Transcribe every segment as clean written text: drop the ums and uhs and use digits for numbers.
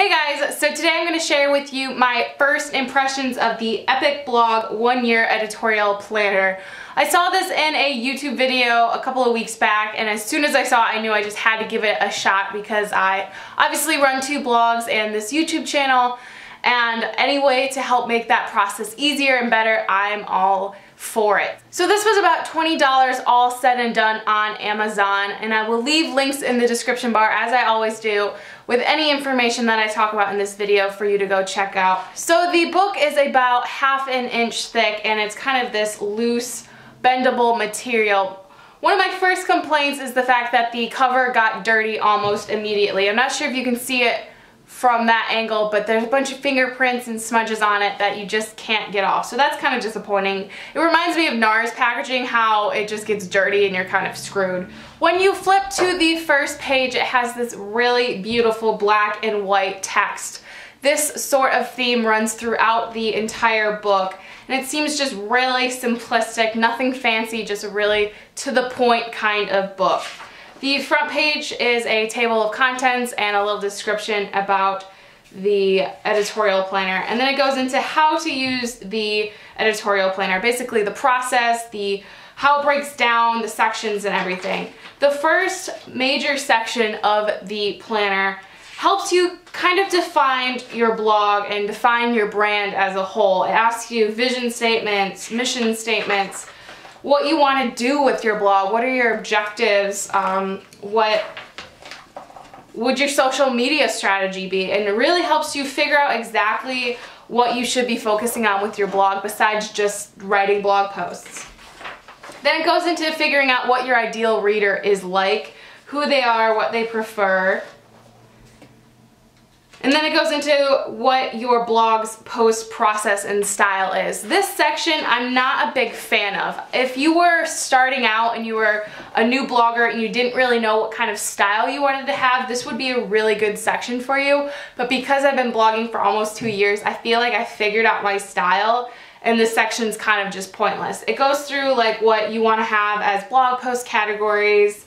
Hey guys, so today I'm going to share with you my first impressions of the Epic Blog 1-year editorial planner. I saw this in a YouTube video a couple of weeks back, and as soon as I saw it, I knew I just had to give it a shot because I obviously run 2 blogs and this YouTube channel, and any way to help make that process easier and better, I'm all for it. So this was about $20 all said and done on Amazon, and I will leave links in the description bar, as I always do, with any information that I talk about in this video for you to go check out. So the book is about ½ an inch thick, and it's kind of this loose, bendable material. One of my first complaints is the fact that the cover got dirty almost immediately. I'm not sure if you can see it from that angle, but there's a bunch of fingerprints and smudges on it that you just can't get off. So that's kind of disappointing. It reminds me of NARS packaging, how it just gets dirty and you're kind of screwed. When you flip to the first page, it has this really beautiful black and white text. This sort of theme runs throughout the entire book, and it seems just really simplistic, nothing fancy, just a really to the point kind of book. The front page is a table of contents and a little description about the editorial planner, and then it goes into how to use the editorial planner, basically the process, how it breaks down, the sections and everything. The first major section of the planner helps you kind of define your blog and define your brand as a whole. It asks you vision statements, mission statements, what you want to do with your blog, what are your objectives, what would your social media strategy be, and it really helps you figure out exactly what you should be focusing on with your blog besides just writing blog posts. Then it goes into figuring out what your ideal reader is like, who they are, what they prefer. And then it goes into what your blog's post process and style is. This section I'm not a big fan of. If you were starting out and you were a new blogger and you didn't really know what kind of style you wanted to have, this would be a really good section for you. But because I've been blogging for almost 2 years, I feel like I figured out my style, and this section's kind of just pointless. It goes through like what you want to have as blog post categories,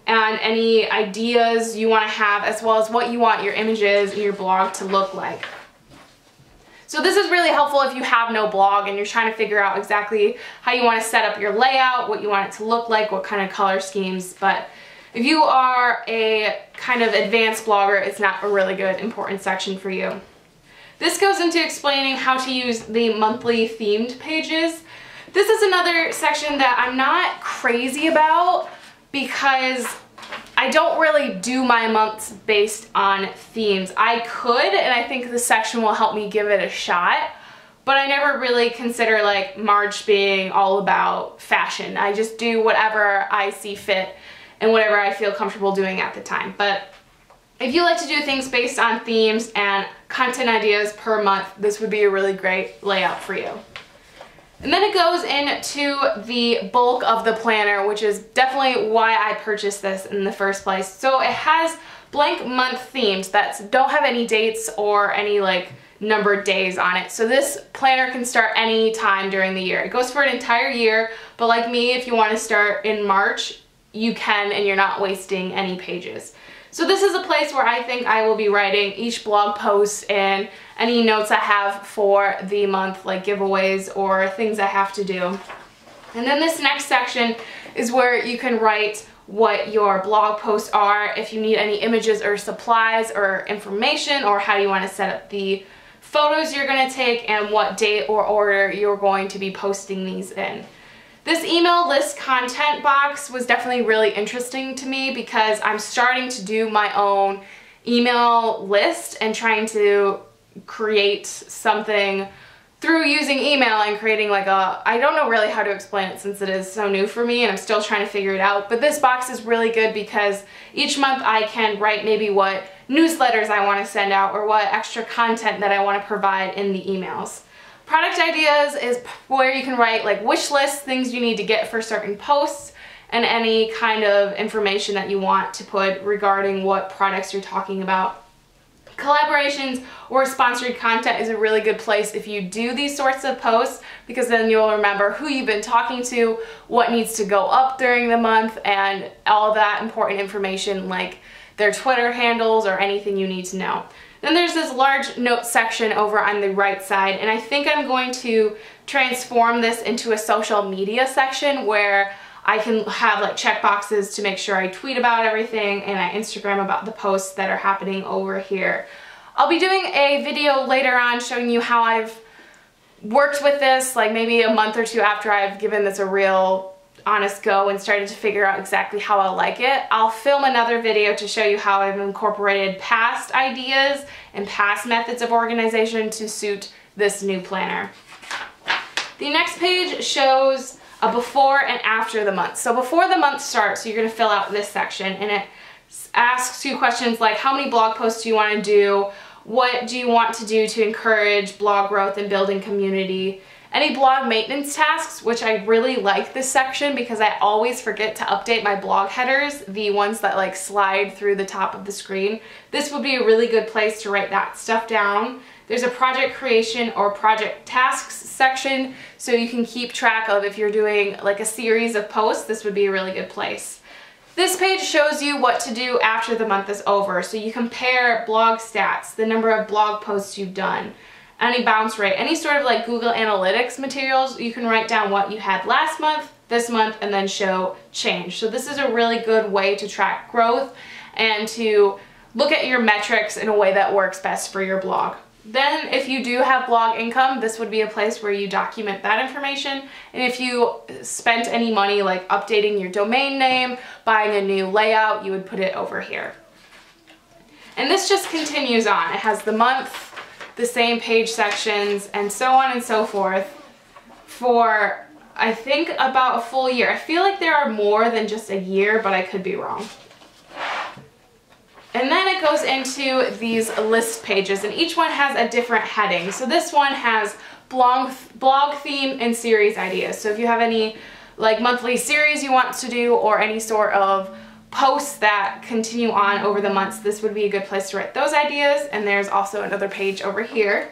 and any ideas you want to have, as well as what you want your images and your blog to look like. So this is really helpful if you have no blog and you're trying to figure out exactly how you want to set up your layout, what you want it to look like, what kind of color schemes. But if you are a kind of advanced blogger, it's not a really good important section for you. This goes into explaining how to use the monthly themed pages. This is another section that I'm not crazy about, because I don't really do my months based on themes. I could, and I think this section will help me give it a shot, but I never really consider like March being all about fashion. I just do whatever I see fit and whatever I feel comfortable doing at the time. But if you like to do things based on themes and content ideas per month, this would be a really great layout for you. And then it goes into the bulk of the planner, which is definitely why I purchased this in the first place. So it has blank month themes that don't have any dates or any like numbered days on it. So this planner can start any time during the year. It goes for an entire year, but like me, if you want to start in March, you can, and you're not wasting any pages. So this is a place where I think I will be writing each blog post and any notes I have for the month, like giveaways or things I have to do. And then this next section is where you can write what your blog posts are, if you need any images or supplies or information, or how you want to set up the photos you're going to take and what date or order you're going to be posting these in. This email list content box was definitely really interesting to me because I'm starting to do my own email list and trying to create something through using email and creating like I don't know really how to explain it since it is so new for me and I'm still trying to figure it out, but this box is really good because each month I can write maybe what newsletters I want to send out or what extra content that I want to provide in the emails. Product ideas is where you can write like wish lists, things you need to get for certain posts, and any kind of information that you want to put regarding what products you're talking about. Collaborations or sponsored content is a really good place if you do these sorts of posts, because then you'll remember who you've been talking to, what needs to go up during the month, and all of that important information like their Twitter handles, or anything you need to know. Then there's this large notes section over on the right side, and I think I'm going to transform this into a social media section where I can have like check boxes to make sure I tweet about everything and I Instagram about the posts that are happening over here. I'll be doing a video later on showing you how I've worked with this, like maybe a month or two after I've given this a real honest go and started to figure out exactly how I like it. I'll film another video to show you how I've incorporated past ideas and past methods of organization to suit this new planner. The next page shows a before and after the month. So before the month starts, you're going to fill out this section, and it asks you questions like how many blog posts do you want to do, what do you want to do to encourage blog growth and building community, any blog maintenance tasks, which I really like this section because I always forget to update my blog headers, the ones that like slide through the top of the screen. This would be a really good place to write that stuff down. There's a project creation or project tasks section, so you can keep track of if you're doing like a series of posts. This would be a really good place. This page shows you what to do after the month is over. So you compare blog stats, the number of blog posts you've done, any bounce rate, any sort of like Google Analytics materials. You can write down what you had last month, this month, and then show change. So this is a really good way to track growth and to look at your metrics in a way that works best for your blog. Then if you do have blog income, this would be a place where you document that information. And if you spent any money like updating your domain name, buying a new layout, you would put it over here. And this just continues on. It has the month, the same page sections, and so on and so forth for I think about a full year. I feel like there are more than just a year, but I could be wrong. And then it goes into these list pages, and each one has a different heading. So this one has blog theme and series ideas. So if you have any like monthly series you want to do or any sort of posts that continue on over the months, this would be a good place to write those ideas. And there's also another page over here.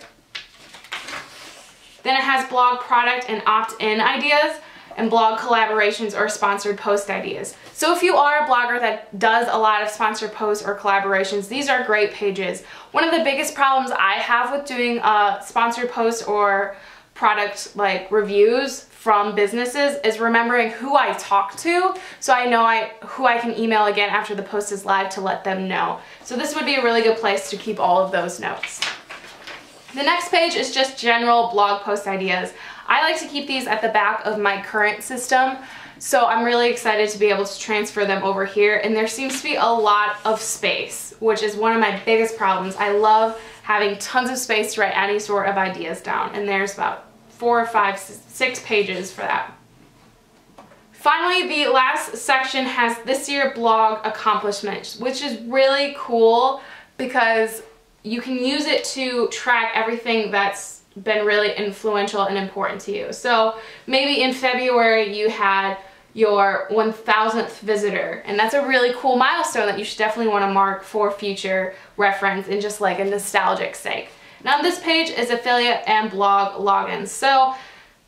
Then it has blog product and opt-in ideas and blog collaborations or sponsored post ideas. So if you are a blogger that does a lot of sponsored posts or collaborations, these are great pages. One of the biggest problems I have with doing sponsored posts or product like reviews from businesses is remembering who I talk to, so I know who I can email again after the post is live to let them know. So this would be a really good place to keep all of those notes. The next page is just general blog post ideas. I like to keep these at the back of my current system, so I'm really excited to be able to transfer them over here, and there seems to be a lot of space, which is one of my biggest problems. I love having tons of space to write any sort of ideas down, and there's about 4, 5, 6 pages for that. Finally, the last section has this year blog accomplishments, which is really cool because you can use it to track everything that's been really influential and important to you. So maybe in February you had your 1000th visitor, and that's a really cool milestone that you should definitely want to mark for future reference and just like a nostalgic sake. Now this page is affiliate and blog logins. So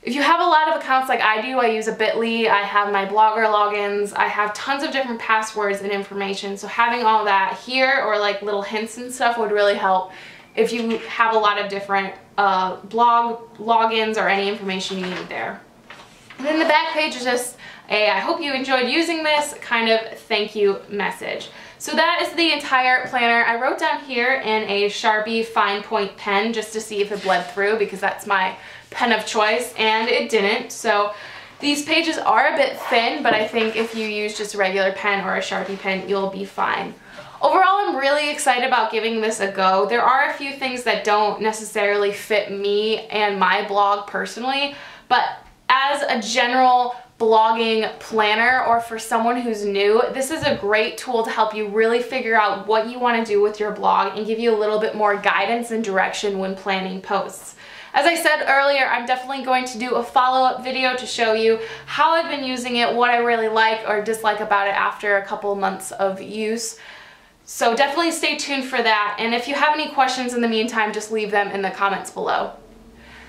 if you have a lot of accounts like I do, I use a bit.ly, I have my blogger logins, I have tons of different passwords and information, so having all that here or like little hints and stuff would really help if you have a lot of different blog logins or any information you need there. And then the back page is just a I hope you enjoyed using this kind of thank you message. So that is the entire planner. I wrote down here in a Sharpie fine point pen just to see if it bled through because that's my pen of choice, and it didn't. So these pages are a bit thin, but I think if you use just a regular pen or a Sharpie pen, you'll be fine. Overall, I'm really excited about giving this a go. There are a few things that don't necessarily fit me and my blog personally, but as a general blogging planner or for someone who's new, this is a great tool to help you really figure out what you want to do with your blog and give you a little bit more guidance and direction when planning posts. As I said earlier, I'm definitely going to do a follow-up video to show you how I've been using it, what I really like or dislike about it after a couple months of use. So definitely stay tuned for that, and if you have any questions in the meantime, just leave them in the comments below.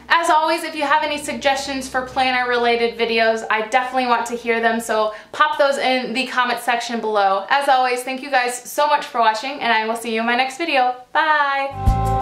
As always, if you have any suggestions for planner related videos, I definitely want to hear them, so pop those in the comment section below. As always, thank you guys so much for watching, and I will see you in my next video. Bye!